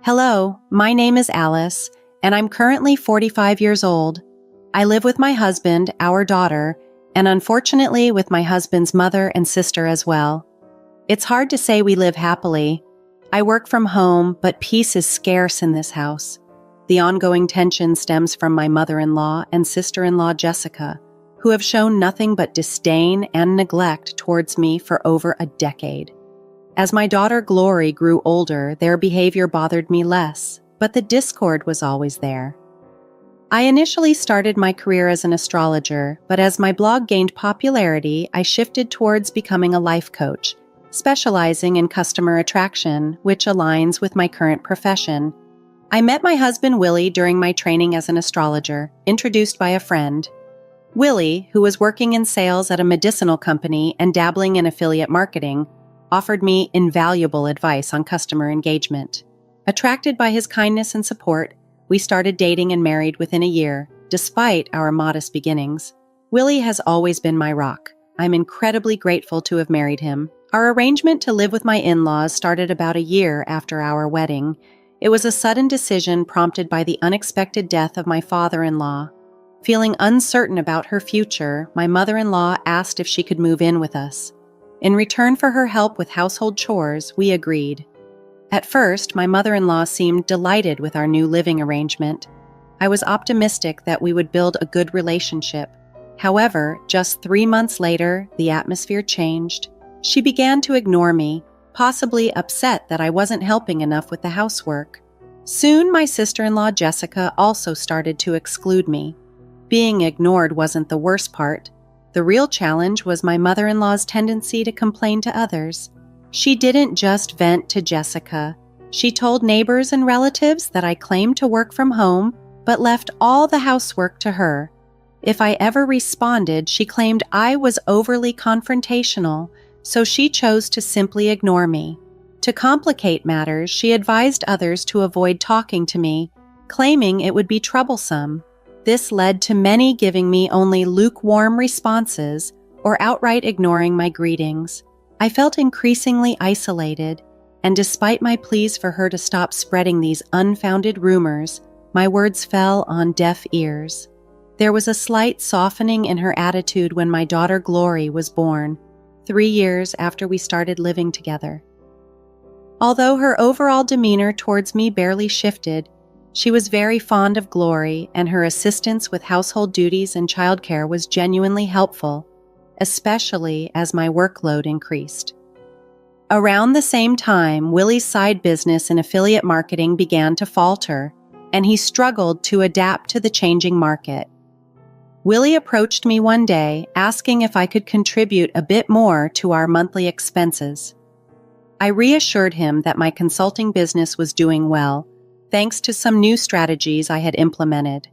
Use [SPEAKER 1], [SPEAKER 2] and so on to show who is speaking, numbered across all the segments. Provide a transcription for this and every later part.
[SPEAKER 1] Hello, my name is Alice, and I'm currently 45 years old. I live with my husband, our daughter, and unfortunately with my husband's mother and sister as well. It's hard to say we live happily. I work from home, but peace is scarce in this house. The ongoing tension stems from my mother-in-law and sister-in-law Jessica, who have shown nothing but disdain and neglect towards me for over a decade. As my daughter Glory grew older, their behavior bothered me less, but the discord was always there. I initially started my career as an astrologer, but as my blog gained popularity, I shifted towards becoming a life coach, specializing in customer attraction, which aligns with my current profession. I met my husband Willie during my training as an astrologer, introduced by a friend. Willie, who was working in sales at a medicinal company and dabbling in affiliate marketing, offered me invaluable advice on customer engagement. Attracted by his kindness and support, we started dating and married within a year, despite our modest beginnings. Willie has always been my rock. I'm incredibly grateful to have married him. Our arrangement to live with my in-laws started about a year after our wedding. It was a sudden decision prompted by the unexpected death of my father-in-law. Feeling uncertain about her future, my mother-in-law asked if she could move in with us. In return for her help with household chores, we agreed. At first, my mother-in-law seemed delighted with our new living arrangement. I was optimistic that we would build a good relationship. However, just 3 months later, the atmosphere changed. She began to ignore me, possibly upset that I wasn't helping enough with the housework. Soon, my sister-in-law Jessica also started to exclude me. Being ignored wasn't the worst part. The real challenge was my mother-in-law's tendency to complain to others. She didn't just vent to Jessica. She told neighbors and relatives that I claimed to work from home, but left all the housework to her. If I ever responded, she claimed I was overly confrontational, so she chose to simply ignore me. To complicate matters, she advised others to avoid talking to me, claiming it would be troublesome. This led to many giving me only lukewarm responses or outright ignoring my greetings. I felt increasingly isolated, and despite my pleas for her to stop spreading these unfounded rumors, my words fell on deaf ears. There was a slight softening in her attitude when my daughter Glory was born, 3 years after we started living together. Although her overall demeanor towards me barely shifted, she was very fond of Glory, and her assistance with household duties and childcare was genuinely helpful, especially as my workload increased. Around the same time, Willie's side business in affiliate marketing began to falter, and he struggled to adapt to the changing market. Willie approached me one day, asking if I could contribute a bit more to our monthly expenses. I reassured him that my consulting business was doing well, thanks to some new strategies I had implemented.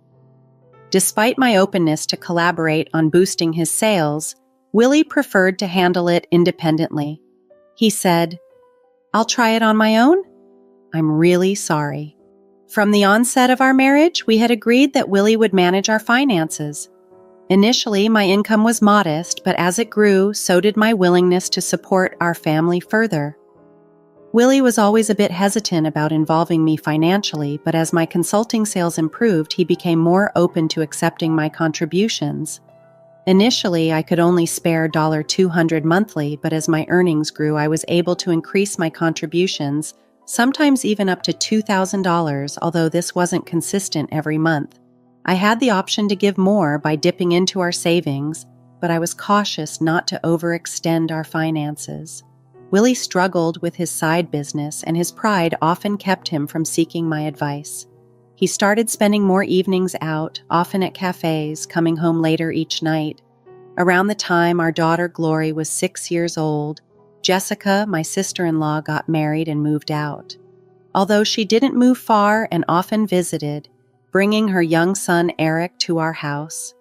[SPEAKER 1] Despite my openness to collaborate on boosting his sales, Willie preferred to handle it independently. He said, "I'll try it on my own? I'm really sorry." From the onset of our marriage, we had agreed that Willie would manage our finances. Initially, my income was modest, but as it grew, so did my willingness to support our family further. Willie was always a bit hesitant about involving me financially, but as my consulting sales improved, he became more open to accepting my contributions. Initially, I could only spare $200 monthly, but as my earnings grew, I was able to increase my contributions, sometimes even up to $2,000, although this wasn't consistent every month. I had the option to give more by dipping into our savings, but I was cautious not to overextend our finances. Willie struggled with his side business, and his pride often kept him from seeking my advice. He started spending more evenings out, often at cafes, coming home later each night. Around the time our daughter Glory was 6 years old, Jessica, my sister-in-law, got married and moved out. Although she didn't move far and often visited, bringing her young son Eric to our house.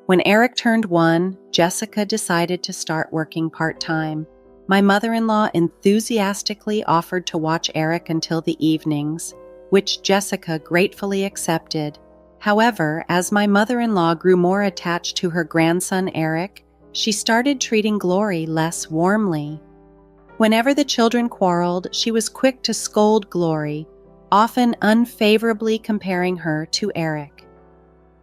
[SPEAKER 1] When Eric turned 1, Jessica decided to start working part-time. My mother-in-law enthusiastically offered to watch Eric until the evenings, which Jessica gratefully accepted. However, as my mother-in-law grew more attached to her grandson Eric, she started treating Glory less warmly. Whenever the children quarreled, she was quick to scold Glory, often unfavorably comparing her to Eric.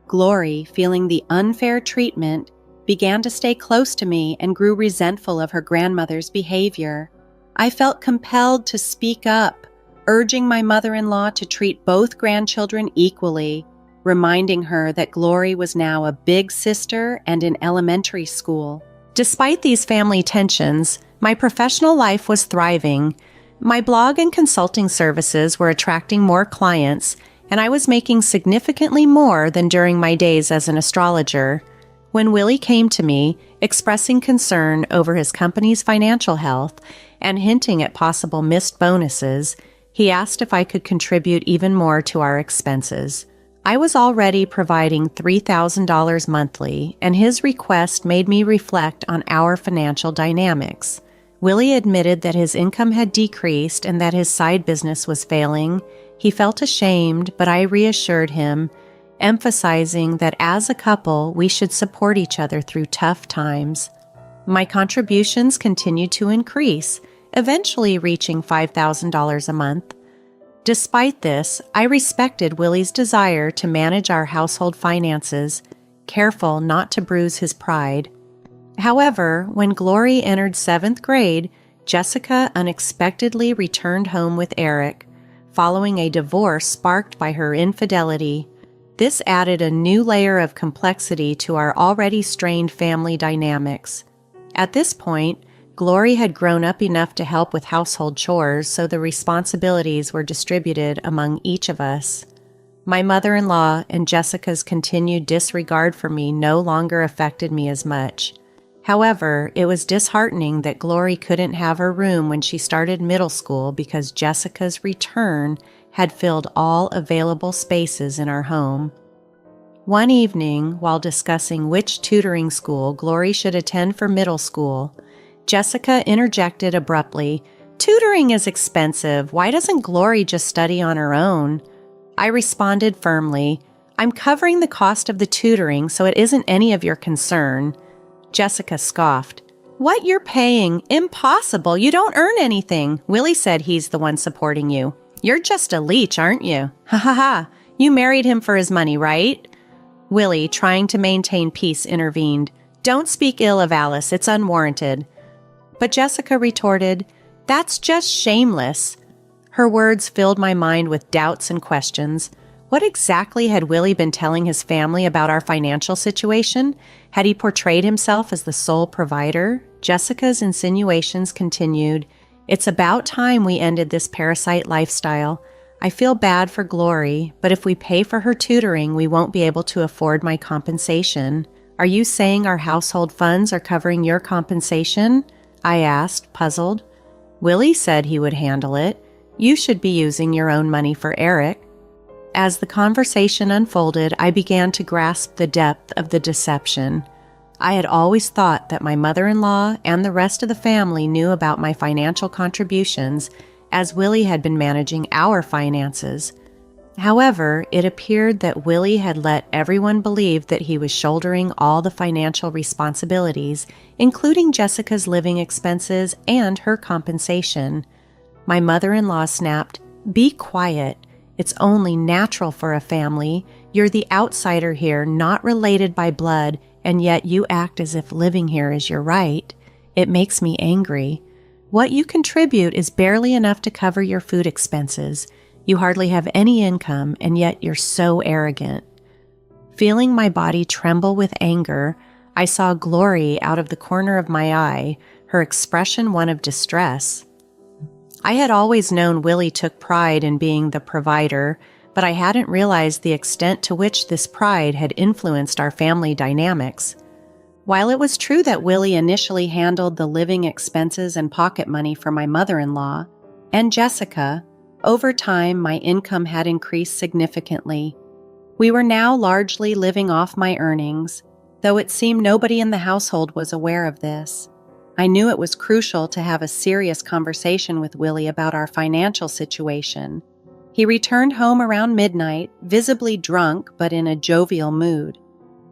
[SPEAKER 1] Glory, feeling the unfair treatment, began to stay close to me and grew resentful of her grandmother's behavior. I felt compelled to speak up, urging my mother-in-law to treat both grandchildren equally, reminding her that Glory was now a big sister and in elementary school. Despite these family tensions, my professional life was thriving. My blog and consulting services were attracting more clients, and I was making significantly more than during my days as an astrologer. When Willie came to me, expressing concern over his company's financial health and hinting at possible missed bonuses, he asked if I could contribute even more to our expenses. I was already providing $3,000 monthly, and his request made me reflect on our financial dynamics. Willie admitted that his income had decreased and that his side business was failing. He felt ashamed, but I reassured him, emphasizing that as a couple, we should support each other through tough times. My contributions continued to increase, eventually reaching $5,000 a month. Despite this, I respected Willie's desire to manage our household finances, careful not to bruise his pride. However, when Glory entered 7th grade, Jessica unexpectedly returned home with Eric, following a divorce sparked by her infidelity. This added a new layer of complexity to our already strained family dynamics. At this point, Glory had grown up enough to help with household chores, so the responsibilities were distributed among each of us. My mother-in-law and Jessica's continued disregard for me no longer affected me as much. However, it was disheartening that Glory couldn't have her room when she started middle school because Jessica's return had filled all available spaces in our home. One evening, while discussing which tutoring school Glory should attend for middle school, Jessica interjected abruptly, "Tutoring is expensive. Why doesn't Glory just study on her own?" I responded firmly, "I'm covering the cost of the tutoring, so it isn't any of your concern." Jessica scoffed. "What, you're paying? Impossible. You don't earn anything. Willie said he's the one supporting you. You're just a leech, aren't you? Ha ha ha. You married him for his money, right?" Willie, trying to maintain peace, intervened. "Don't speak ill of Alice. It's unwarranted." But Jessica retorted, "That's just shameless." Her words filled my mind with doubts and questions. What exactly had Willie been telling his family about our financial situation? Had he portrayed himself as the sole provider? Jessica's insinuations continued. "It's about time we ended this parasite lifestyle. I feel bad for Glory, but if we pay for her tutoring, we won't be able to afford my compensation. Are you saying our household funds are covering your compensation?" I asked, puzzled. "Willie said he would handle it. You should be using your own money for Eric." As the conversation unfolded, I began to grasp the depth of the deception. I had always thought that my mother-in-law and the rest of the family knew about my financial contributions, as Willie had been managing our finances. However, it appeared that Willie had let everyone believe that he was shouldering all the financial responsibilities, including Jessica's living expenses and her compensation. My mother-in-law snapped, "Be quiet. It's only natural for a family. You're the outsider here, not related by blood, and yet you act as if living here is your right. It makes me angry. What you contribute is barely enough to cover your food expenses. You hardly have any income, and yet you're so arrogant." Feeling my body tremble with anger, I saw Glory out of the corner of my eye, her expression one of distress. I had always known Willie took pride in being the provider, but I hadn't realized the extent to which this pride had influenced our family dynamics. While it was true that Willie initially handled the living expenses and pocket money for my mother-in-law and Jessica, over time my income had increased significantly. We were now largely living off my earnings, though it seemed nobody in the household was aware of this. I knew it was crucial to have a serious conversation with Willie about our financial situation. He returned home around midnight, visibly drunk but in a jovial mood.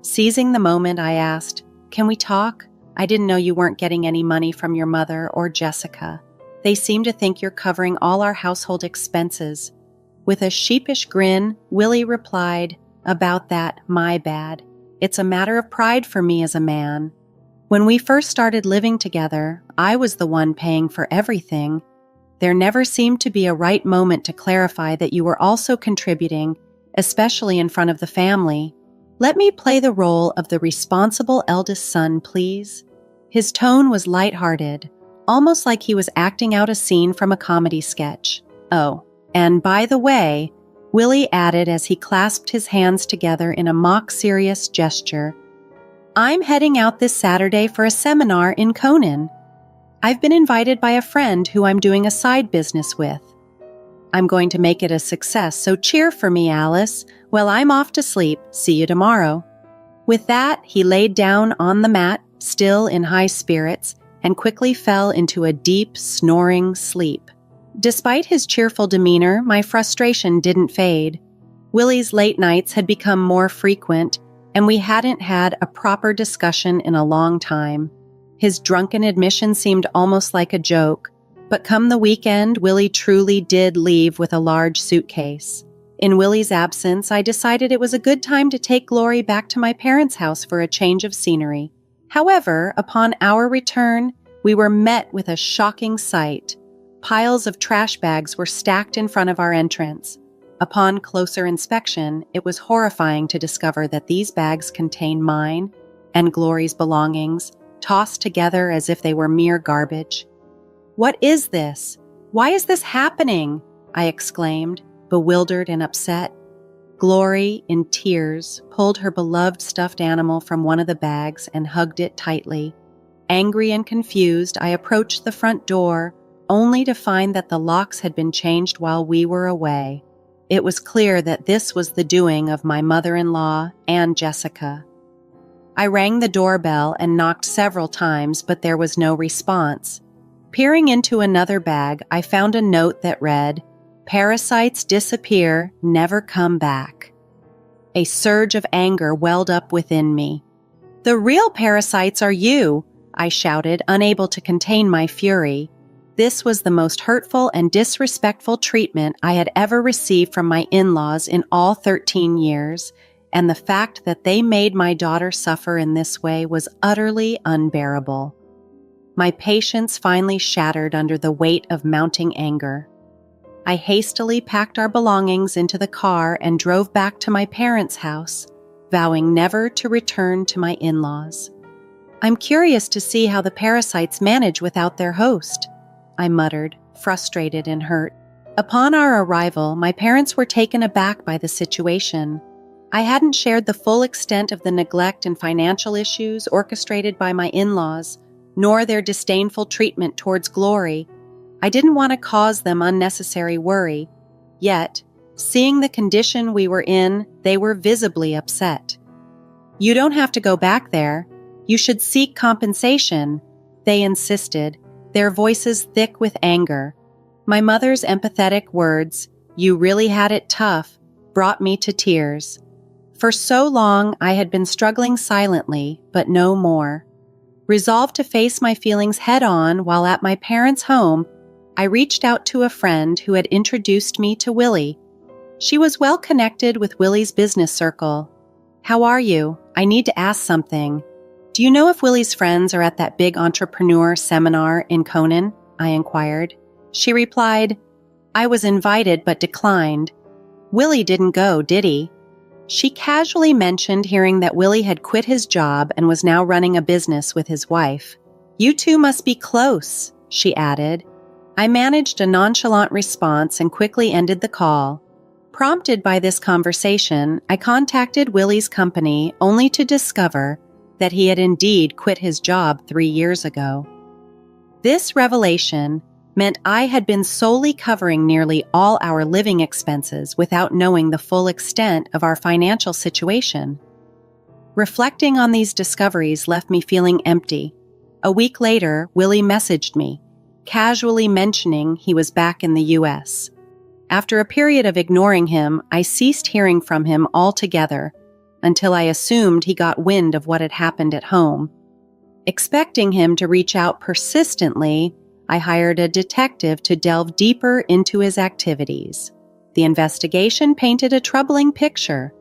[SPEAKER 1] Seizing the moment, I asked, "Can we talk? I didn't know you weren't getting any money from your mother or Jessica. They seem to think you're covering all our household expenses." With a sheepish grin, Willie replied, "About that, my bad. It's a matter of pride for me as a man. When we first started living together, I was the one paying for everything. There never seemed to be a right moment to clarify that you were also contributing, especially in front of the family. Let me play the role of the responsible eldest son, please." His tone was lighthearted, almost like he was acting out a scene from a comedy sketch. "Oh, and by the way," Willie added as he clasped his hands together in a mock-serious gesture, "I'm heading out this Saturday for a seminar in Conan. I've been invited by a friend who I'm doing a side business with. I'm going to make it a success, so cheer for me, Alice. Well, I'm off to sleep. See you tomorrow." With that, he laid down on the mat, still in high spirits, and quickly fell into a deep, snoring sleep. Despite his cheerful demeanor, my frustration didn't fade. Willie's late nights had become more frequent, and we hadn't had a proper discussion in a long time. His drunken admission seemed almost like a joke, but come the weekend, Willie truly did leave with a large suitcase. In Willie's absence, I decided it was a good time to take Glory back to my parents' house for a change of scenery. However, upon our return, we were met with a shocking sight. Piles of trash bags were stacked in front of our entrance. Upon closer inspection, it was horrifying to discover that these bags contained mine and Glory's belongings, tossed together as if they were mere garbage. "What is this? Why is this happening?" I exclaimed, bewildered and upset. Glory, in tears, pulled her beloved stuffed animal from one of the bags and hugged it tightly. Angry and confused, I approached the front door, only to find that the locks had been changed while we were away. It was clear that this was the doing of my mother-in-law and Jessica. I rang the doorbell and knocked several times, but there was no response. Peering into another bag, I found a note that read, "Parasites disappear, never come back." A surge of anger welled up within me. "The real parasites are you," I shouted, unable to contain my fury. This was the most hurtful and disrespectful treatment I had ever received from my in-laws in all 13 years, and the fact that they made my daughter suffer in this way was utterly unbearable. My patience finally shattered under the weight of mounting anger. I hastily packed our belongings into the car and drove back to my parents' house, vowing never to return to my in-laws. "I'm curious to see how the parasites manage without their host," I muttered, frustrated and hurt. Upon our arrival, my parents were taken aback by the situation. I hadn't shared the full extent of the neglect and financial issues orchestrated by my in-laws, nor their disdainful treatment towards Glory. I didn't want to cause them unnecessary worry. Yet, seeing the condition we were in, they were visibly upset. "You don't have to go back there. You should seek compensation," they insisted, their voices thick with anger. My mother's empathetic words, "You really had it tough," brought me to tears. For so long, I had been struggling silently, but no more. Resolved to face my feelings head-on while at my parents' home, I reached out to a friend who had introduced me to Willie. She was well connected with Willie's business circle. "How are you? I need to ask something. Do you know if Willie's friends are at that big entrepreneur seminar in Conan?" I inquired. She replied, "I was invited but declined." "Willie didn't go, did he?" She casually mentioned hearing that Willie had quit his job and was now running a business with his wife. "You two must be close," she added. I managed a nonchalant response and quickly ended the call. Prompted by this conversation, I contacted Willie's company only to discover that he had indeed quit his job 3 years ago. This revelation meant I had been solely covering nearly all our living expenses without knowing the full extent of our financial situation. Reflecting on these discoveries left me feeling empty. A week later, Willie messaged me, casually mentioning he was back in the U.S. After a period of ignoring him, I ceased hearing from him altogether until I assumed he got wind of what had happened at home. Expecting him to reach out persistently, I hired a detective to delve deeper into his activities. The investigation painted a troubling picture.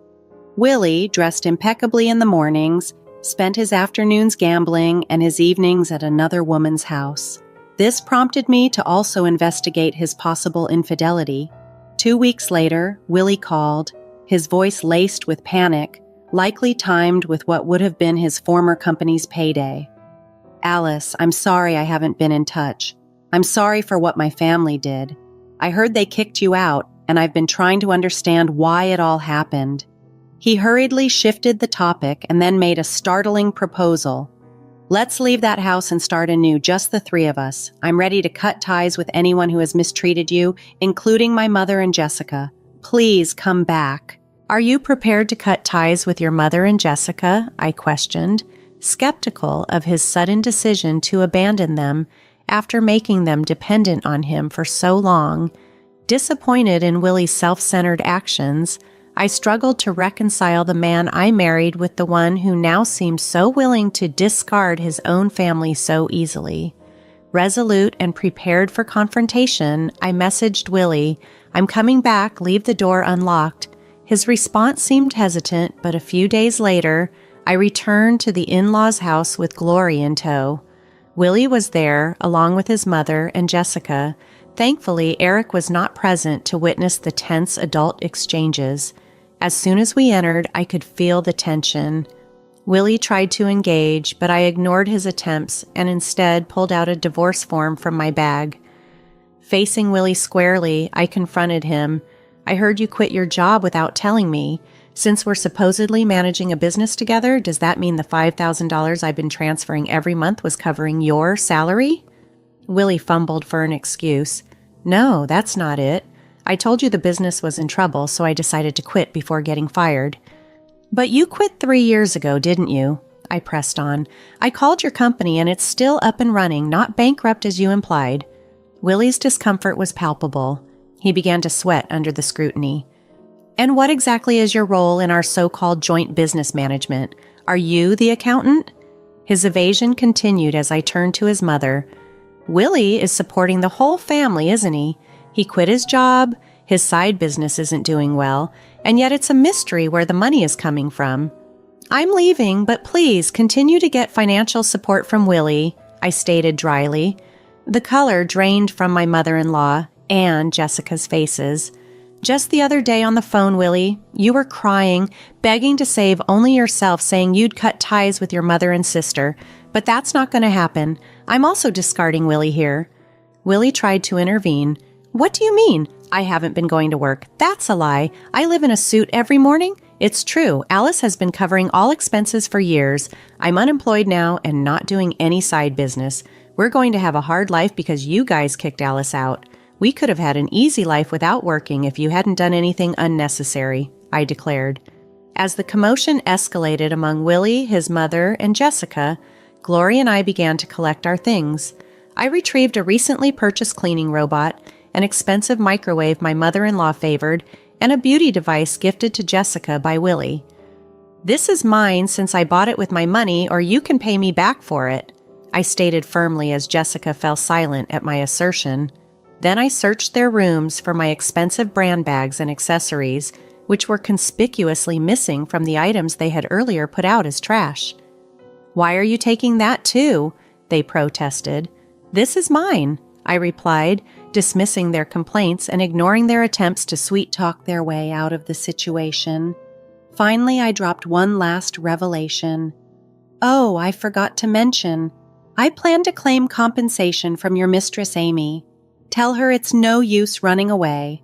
[SPEAKER 1] Willie, dressed impeccably in the mornings, spent his afternoons gambling and his evenings at another woman's house. This prompted me to also investigate his possible infidelity. 2 weeks later, Willie called, his voice laced with panic, likely timed with what would have been his former company's payday. "Alice, I'm sorry I haven't been in touch. I'm sorry for what my family did. I heard they kicked you out, and I've been trying to understand why it all happened." He hurriedly shifted the topic and then made a startling proposal. "Let's leave that house and start anew, just the three of us. I'm ready to cut ties with anyone who has mistreated you, including my mother and Jessica. Please come back." "Are you prepared to cut ties with your mother and Jessica?" I questioned, skeptical of his sudden decision to abandon them after making them dependent on him for so long. Disappointed in Willie's self-centered actions, I struggled to reconcile the man I married with the one who now seemed so willing to discard his own family so easily. Resolute and prepared for confrontation, I messaged Willie, "I'm coming back, leave the door unlocked." His response seemed hesitant, but a few days later, I returned to the in-laws' house with Glory in tow. Willie was there, along with his mother and Jessica. Thankfully, Eric was not present to witness the tense adult exchanges. As soon as we entered, I could feel the tension. Willie tried to engage, but I ignored his attempts and instead pulled out a divorce form from my bag. Facing Willie squarely, I confronted him. "I heard you quit your job without telling me. Since we're supposedly managing a business together, does that mean the $5,000 I've been transferring every month was covering your salary?" Willie fumbled for an excuse. "No, that's not it. I told you the business was in trouble, so I decided to quit before getting fired." "But you quit 3 years ago, didn't you?" I pressed on. "I called your company and it's still up and running, not bankrupt as you implied." Willie's discomfort was palpable. He began to sweat under the scrutiny. "And what exactly is your role in our so-called joint business management? Are you the accountant?" His evasion continued as I turned to his mother. "Willie is supporting the whole family, isn't he? He quit his job, his side business isn't doing well, and yet it's a mystery where the money is coming from." "I'm leaving, but please continue to get financial support from Willie," I stated dryly. The color drained from my mother-in-law and Jessica's faces. "Just the other day on the phone, Willie, you were crying, begging to save only yourself, saying you'd cut ties with your mother and sister. But that's not going to happen. I'm also discarding Willie here." Willie tried to intervene. "What do you mean? I haven't been going to work. That's a lie. I live in a suit every morning. It's true. Alice has been covering all expenses for years. I'm unemployed now and not doing any side business. We're going to have a hard life because you guys kicked Alice out. We could have had an easy life without working if you hadn't done anything unnecessary," I declared. As the commotion escalated among Willie, his mother, and Jessica, Glory and I began to collect our things. I retrieved a recently purchased cleaning robot, an expensive microwave my mother-in-law favored, and a beauty device gifted to Jessica by Willie. "This is mine since I bought it with my money, or you can pay me back for it," I stated firmly as Jessica fell silent at my assertion. Then I searched their rooms for my expensive brand bags and accessories, which were conspicuously missing from the items they had earlier put out as trash. "Why are you taking that too?" they protested. "This is mine," I replied, dismissing their complaints and ignoring their attempts to sweet-talk their way out of the situation. Finally, I dropped one last revelation. "Oh, I forgot to mention. I plan to claim compensation from your mistress Amy. Tell her it's no use running away."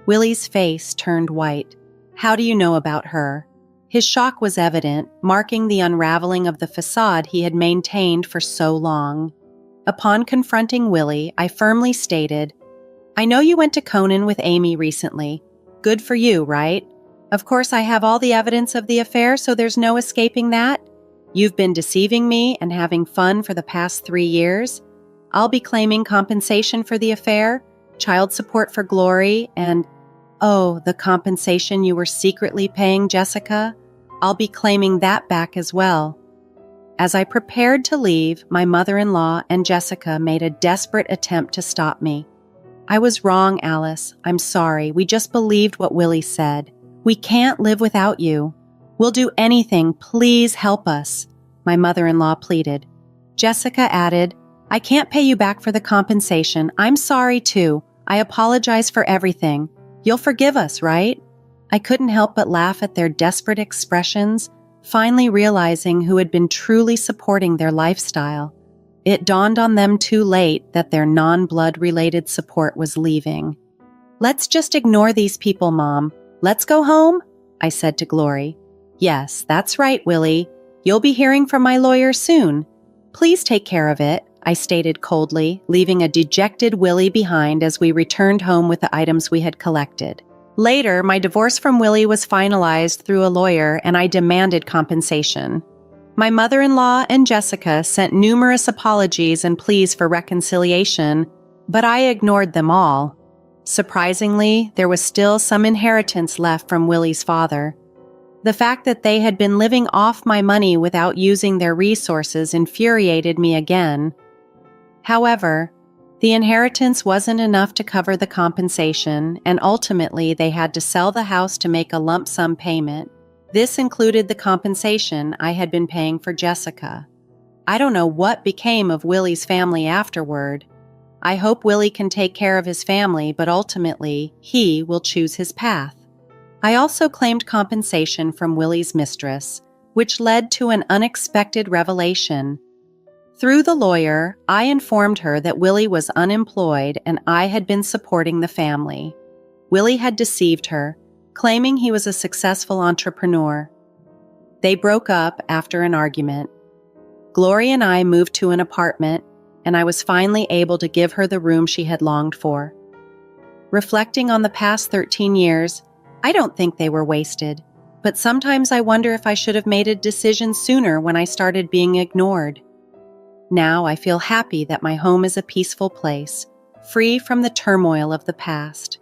[SPEAKER 1] Willie's face turned white. "How do you know about her?" His shock was evident, marking the unraveling of the facade he had maintained for so long. Upon confronting Willie, I firmly stated, "I know you went to Conan with Amy recently. Good for you, right? Of course, I have all the evidence of the affair, so there's no escaping that. You've been deceiving me and having fun for the past 3 years. I'll be claiming compensation for the affair, child support for Glory, and, oh, the compensation you were secretly paying Jessica. I'll be claiming that back as well." As I prepared to leave, my mother-in-law and Jessica made a desperate attempt to stop me. I was wrong, Alice. I'm sorry. We just believed what Willie said. We can't live without you. We'll do anything. Please help us, my mother-in-law pleaded. Jessica added, I can't pay you back for the compensation. I'm sorry too. I apologize for everything. You'll forgive us, right? I couldn't help but laugh at their desperate expressions, finally realizing who had been truly supporting their lifestyle. It dawned on them too late that their non-blood-related support was leaving. Let's just ignore these people, Mom. Let's go home, I said to Glory. Yes, that's right, Willie. You'll be hearing from my lawyer soon. Please take care of it, I stated coldly, leaving a dejected Willie behind as we returned home with the items we had collected. Later, my divorce from Willie was finalized through a lawyer and I demanded compensation. My mother-in-law and Jessica sent numerous apologies and pleas for reconciliation, but I ignored them all. Surprisingly, there was still some inheritance left from Willie's father. The fact that they had been living off my money without using their resources infuriated me again. However, the inheritance wasn't enough to cover the compensation, and ultimately they had to sell the house to make a lump sum payment. This included the compensation I had been paying for Jessica. I don't know what became of Willie's family afterward. I hope Willie can take care of his family, but ultimately, he will choose his path. I also claimed compensation from Willie's mistress, which led to an unexpected revelation. Through the lawyer, I informed her that Willie was unemployed and I had been supporting the family. Willie had deceived her, claiming he was a successful entrepreneur. They broke up after an argument. Glory and I moved to an apartment, and I was finally able to give her the room she had longed for. Reflecting on the past 13 years, I don't think they were wasted, but sometimes I wonder if I should have made a decision sooner when I started being ignored. Now I feel happy that my home is a peaceful place, free from the turmoil of the past.